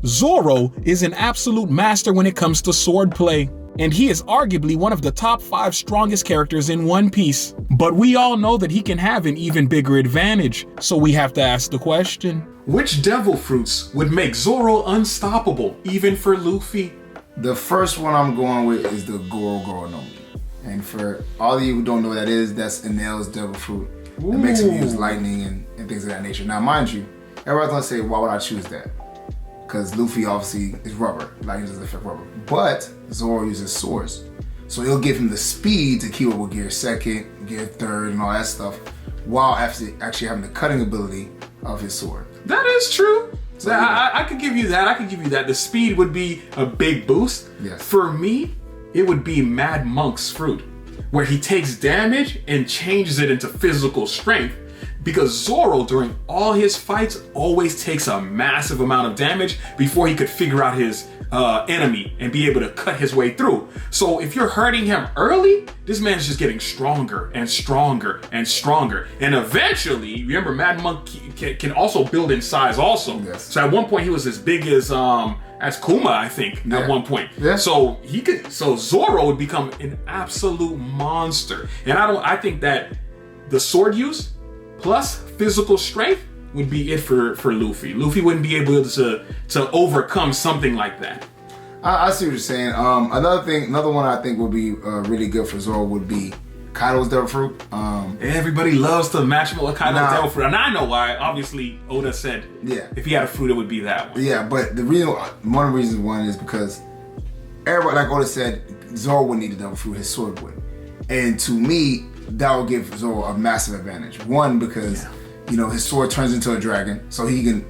Zoro is an absolute master when it comes to swordplay, and he is arguably one of the top 5 strongest characters in One Piece. But we all know that he can have an even bigger advantage, so we have to ask the question: which devil fruits would make Zoro unstoppable, even for Luffy? The first one I'm going with is the Goro Goro no Mi. And for all of you who don't know what that is, that's Enel's devil fruit. It makes him use lightning and things of that nature. Now, mind you, everybody's gonna say, why would I choose that? Because Luffy obviously is rubber, lightning doesn't affect rubber. But Zoro uses swords. So it'll give him the speed to keep up with gear 2nd, gear 3rd, and all that stuff, while actually having the cutting ability of his sword. That is true. So I could give you that. The speed would be a big boost. Yes. For me, it would be Mad Monk's fruit, where he takes damage and changes it into physical strength. Because Zoro, during all his fights, always takes a massive amount of damage before he could figure out his enemy and be able to cut his way through. So if you're hurting him early, this man's just getting stronger and stronger and stronger. And eventually, remember, Mad Monk can also build in size also. Yes. So at one point, he was as big as Kuma, I think, at one point. Yeah. So Zoro would become an absolute monster. And I think that the sword use plus physical strength would be it for Luffy. Luffy wouldn't be able to overcome something like that. I see what you're saying. Another one I think would be really good for Zoro would be Kaido's devil fruit. Everybody loves to match him with Kaido's devil fruit, and I know why. Obviously, Oda said if he had a fruit, it would be that one. Yeah, but one of the reasons is because everybody, like Oda said, Zoro would need the devil fruit, his sword would. And to me, that would give Zoro a massive advantage. One, because his sword turns into a dragon, so he can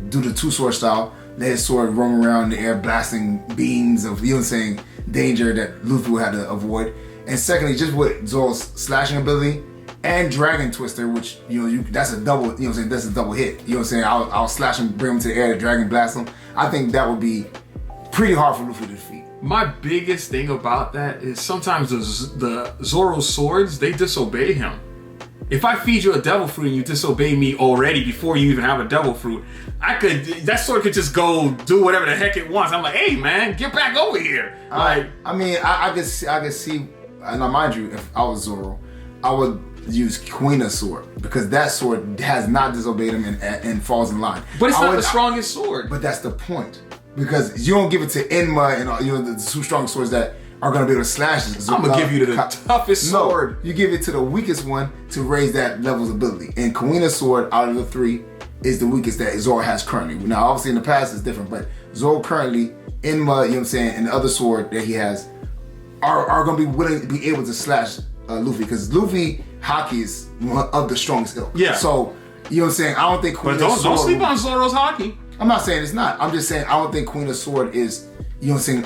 do the 2-sword style, let his sword roam around in the air, blasting beams of danger that Luffy would have to avoid. And secondly, just with Zoro's slashing ability and Dragon Twister, which that's a double, that's a double hit. I'll slash him, bring him to the air, the dragon blast him. I think that would be pretty hard for Luffy to defeat. My biggest thing about that is sometimes the Zoro swords, they disobey him. If I feed you a devil fruit and you disobey me already before you even have a devil fruit, that sword could just go do whatever the heck it wants. I'm like, hey man, get back over here. I could see, and now mind you, if I was Zoro, I would use Kuina's sword, because that sword has not disobeyed him and falls in line. But it's not the strongest sword. But that's the point. Because you don't give it to Enma and the 2 strong swords that are going to be able to slash. I'm going to give you the toughest sword. You give it to the weakest one to raise that level's ability. And Kuina's sword, out of the 3, is the weakest that Zoro has currently. Now, obviously in the past it's different, but Zoro currently, Enma, and the other sword that he has are going to be willing to be able to slash Luffy. Because Luffy Haki is one of the strongest ilk. Yeah. So, I don't think Kuina's sword... But don't sleep on Zoro's Haki. I'm not saying it's not. I'm just saying I don't think Kuina's sword is,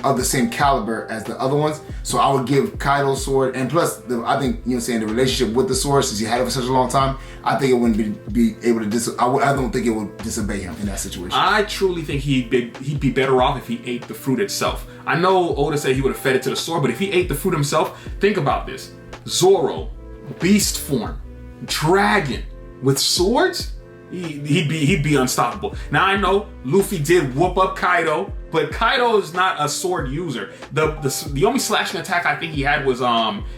of the same caliber as the other ones. So I would give Kaido's sword, and plus, I think, the relationship with the sword, since he had it for such a long time, I think it wouldn't be able to I don't think it would disobey him in that situation. I truly think he'd be better off if he ate the fruit itself. I know Oda said he would have fed it to the sword, but if he ate the fruit himself, think about this. Zoro, beast form, dragon, with swords? He'd be unstoppable. Now I know Luffy did whoop up Kaido, but Kaido is not a sword user. The only slashing attack I think he had was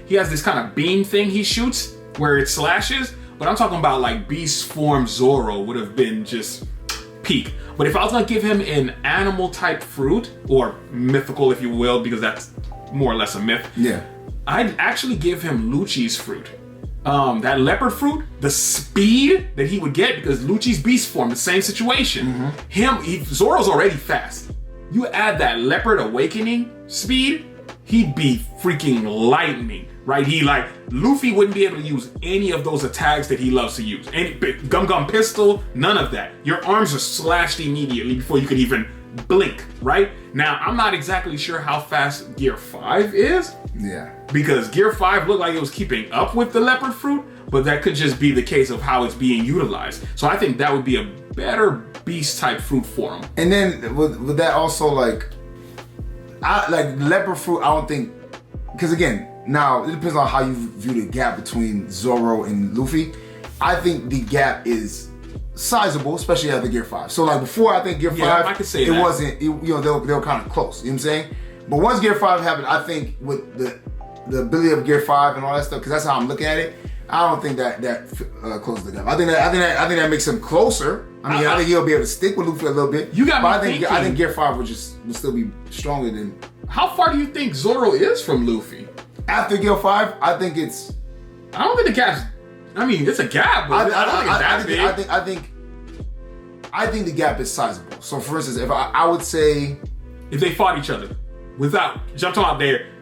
he has this kind of beam thing he shoots where it slashes. But I'm talking about like beast form Zoro would have been just peak. But if I was gonna give him an animal type fruit, or mythical if you will, because that's more or less a myth. Yeah. I'd actually give him Lucci's fruit. That leopard fruit, the speed that he would get, because Lucci's beast form, the same situation. Zoro's already fast. You add that leopard awakening speed, he'd be freaking lightning, right? Luffy wouldn't be able to use any of those attacks that he loves to use. Any gum pistol, none of that. Your arms are slashed immediately before you could even blink, right? Now, I'm not exactly sure how fast Gear 5 is. Yeah. Because Gear 5 looked like it was keeping up with the leopard fruit, but that could just be the case of how it's being utilized. So I think that would be a better beast type fruit for him. And then with that also leopard fruit, I don't think, because again, now it depends on how you view the gap between Zoro and Luffy. I think the gap is sizable, especially after Gear 5. So like before, I think Gear 5, I could say it that. wasn't. They were kind of close. You know what I'm saying? But once Gear 5 happened, I think with the ability of Gear 5 and all that stuff, because that's how I'm looking at it. I don't think that closes the gap. I think that makes him closer. I think he'll be able to stick with Luffy a little bit. You got me thinking. I think Gear 5 would still be stronger than. How far do you think Zoro is from Luffy? After Gear 5, I think it's. I don't think the gap's. I mean, it's a gap, but I don't think it's that big. I think the gap is sizable. So, for instance, if I would say, if they fought each other without, I'm talking about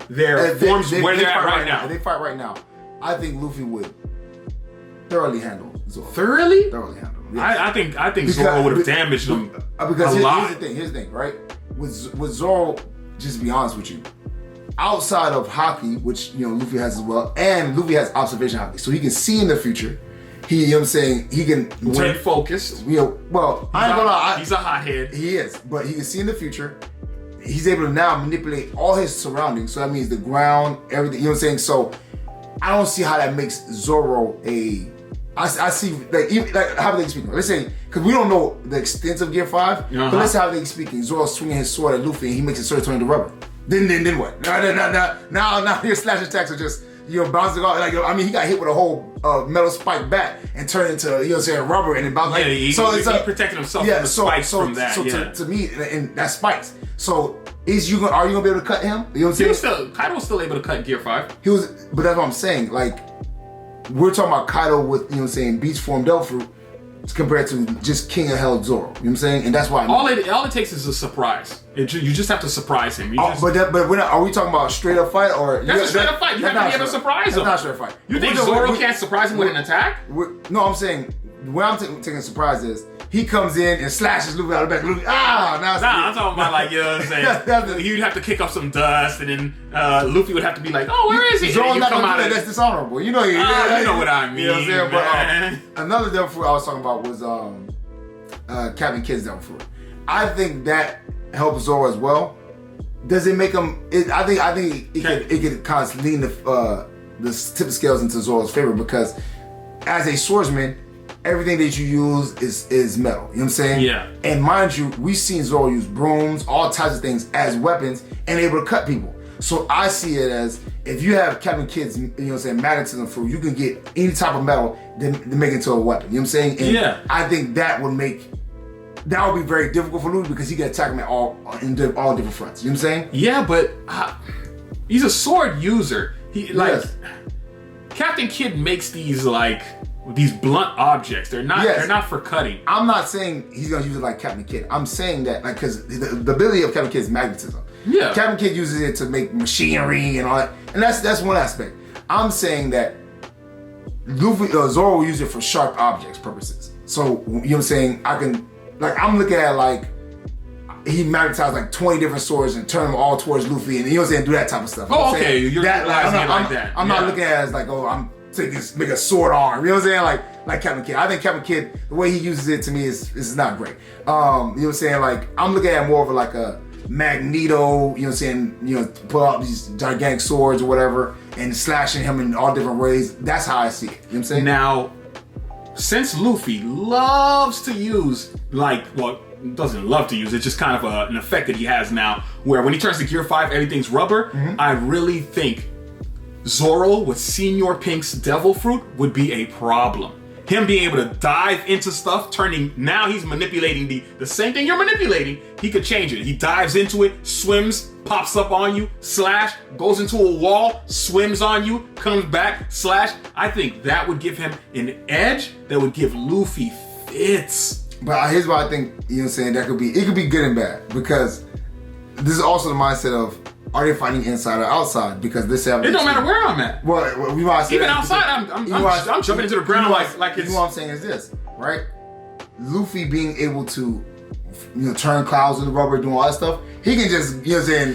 their forms where they're at right now. If they fight right now, I think Luffy would thoroughly handle Zoro. Thoroughly handle him. Yes. I think Zoro would have damaged him because a lot. Here's the thing, right? With Zoro, just to be honest with you, outside of Haki, which Luffy has as well, and Luffy has observation Haki, so he can see in the future. He, you know what I'm saying, he can when focused. Well, I ain't gonna lie. He's a hothead. He is, but he can see in the future. He's able to now manipulate all his surroundings. So that means the ground, everything. You know what I'm saying? So I don't see how that makes Zoro I see like how they speaking. Let's say because we don't know the extent of Gear 5, but let's say how they speaking. Zoro swinging his sword at Luffy and he makes his sword turn into rubber. Then what? Now your slash attacks are just bouncing off. Like he got hit with a whole metal spike bat and turned into rubber and it bounced. Yeah, he protected himself from the spikes from that. So to me, and that spikes. So are you gonna be able to cut him? You know what I'm saying? Kaido was still able to cut Gear 5. He was, but that's what I'm saying. Like we're talking about Kaido with beast form Devil Fruit compared to just King of Hell Zoro. You know what I'm saying? And that's why all it takes is a surprise. You just have to surprise him. But we're not. Are we talking about a straight up fight or? That's a straight up fight. You have to be able to surprise him. That's not a straight fight. You think Zoro can't surprise him with an attack? No, I'm saying where I'm taking a surprise is he comes in and slashes Luffy out of the back. Luffy, I'm talking about like what I'm saying. You'd have to kick up some dust, and then Luffy would have to be like, "Oh, where is he?" Zoro's not gonna do that. That's dishonorable. You know what I mean. You know what I'm saying? But another Devil Fruit I was talking about was Captain Kidd's Devil Fruit. I think that helps Zoro as well. Does it make him? I think it could kind of lean the tip of scales into Zoro's favor because as a swordsman, everything that you use is metal. You know what I'm saying? Yeah. And mind you, we've seen Zoro use brooms, all types of things as weapons and able to cut people. So I see it as if you have Captain Kidd's, magnetism fruit, you can get any type of metal to make it into a weapon. You know what I'm saying? And I think that would be very difficult for Luffy because he can attack him at all different fronts. You know what I'm saying? Yeah, but he's a sword user. Captain Kidd makes these blunt objects. They're not for cutting. I'm not saying he's gonna use it like Captain Kidd. I'm saying that because the ability of Captain Kidd is magnetism. Yeah. Captain Kidd uses it to make machinery and all that, and that's one aspect. I'm saying that Zoro will use it for sharp objects purposes. So you know what I'm saying? I'm looking at he magnetized 20 different swords and turn them all towards Luffy, and do that type of stuff. Oh, okay. You're realizing it like that. I'm not looking at it as I'm make a sword arm. You know what I'm saying? Like Captain Kidd. I think Captain Kidd, the way he uses it to me is not great. You know what I'm saying? I'm looking at it more of a Magneto, you know what I'm saying? Pull out these gigantic swords or whatever and slashing him in all different ways. That's how I see it. You know what I'm saying? Now, since Luffy loves to use doesn't love to use, it's just kind of an effect that he has now where when he turns to Gear 5, everything's rubber. Mm-hmm. I really think Zoro with Senior Pink's Devil Fruit would be a problem. Him being able to dive into stuff, now he's manipulating the same thing you're manipulating, he could change it. He dives into it, swims, pops up on you, slash, goes into a wall, swims on you, comes back, slash. I think that would give him an edge that would give Luffy fits. But here's what I think, you know what I'm saying, it could be good and bad because this is also the mindset of are they fighting inside or outside? Because this it don't matter where I'm at. Well, we might say even outside, I'm jumping into the ground like it's. You know what I'm saying is this, right? Luffy being able to, turn clouds into rubber, doing all that stuff. He can just,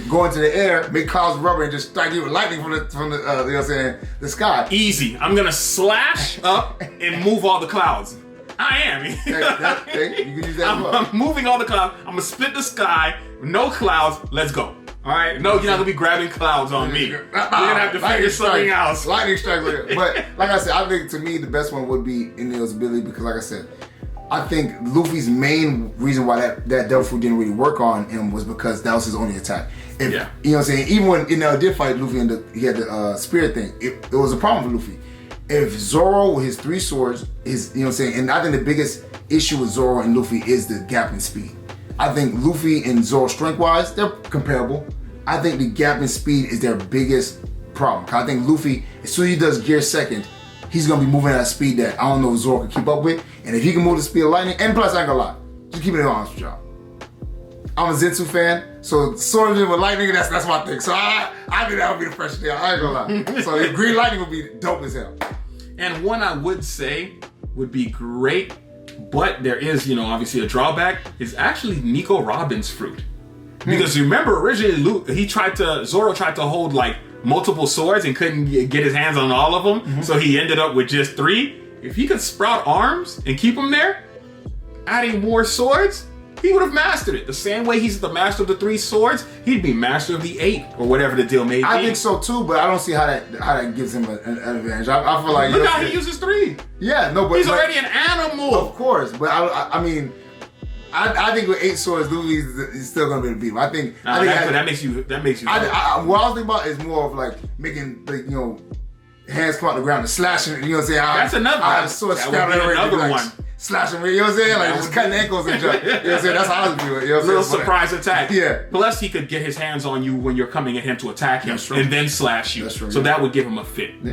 go into the air, make clouds of rubber, and just strike you with lightning from the the sky. Easy. I'm gonna slash up and move all the clouds. I am. You can use that as well. I'm moving all the clouds. I'm gonna split the sky. No clouds. Let's go. All right. No, you're not gonna be grabbing clouds on me. You're gonna have to figure something else. Lightning strikes. But like I said, I think to me the best one would be Enel's ability because, like I said, I think Luffy's main reason why that devil fruit didn't really work on him was because that was his only attack. You know what I'm saying? Even when did fight Luffy and he had the spirit thing, it was a problem for Luffy. If Zoro with his 3 swords, you know what I'm saying? And I think the biggest issue with Zoro and Luffy is the gap in speed. I think Luffy and Zoro strength-wise, they're comparable. I think the gap in speed is their biggest problem. I think Luffy, as soon as he does gear second, he's gonna be moving at a speed that I don't know if Zoro can keep up with. And if he can move the speed of lightning, and plus I ain't gonna lie, just keep it honest with y'all. I'm a Zenitsu fan, so sword with lightning, that's my thing. So I think that would be the freshest thing. I ain't gonna lie. So if green lightning would be dope as hell. And one I would say would be great, but there is, obviously a drawback, is actually Nico Robin's fruit. Because remember, originally Zoro tried to hold like multiple swords and couldn't get his hands on all of them, so he ended up with just 3. If he could sprout arms and keep them there, adding more swords, he would have mastered it. The same way he's the master of the 3 swords, he'd be master of the 8 or whatever the deal may be. I think so too, but I don't see how that gives him an advantage. I feel like look how he uses 3. Yeah, no, but he's already an animal. Of course, but I mean, I think with 8 swords, Luffy is still gonna be able to beat him. I think that makes you. What I was thinking about is more of like making hands come out the ground and slashing. You know what I'm saying? That's another. I have sword scrapping another one. Slashing, you know what I'm saying? Like just cutting ankles and junk. You know what I'm saying? That's how I was doing it. You know what I'm Little saying? surprise attack. Yeah. Plus, he could get his hands on you when you're coming at him to attack him, and then slash you. That's true. So that would give him a fit. Yeah.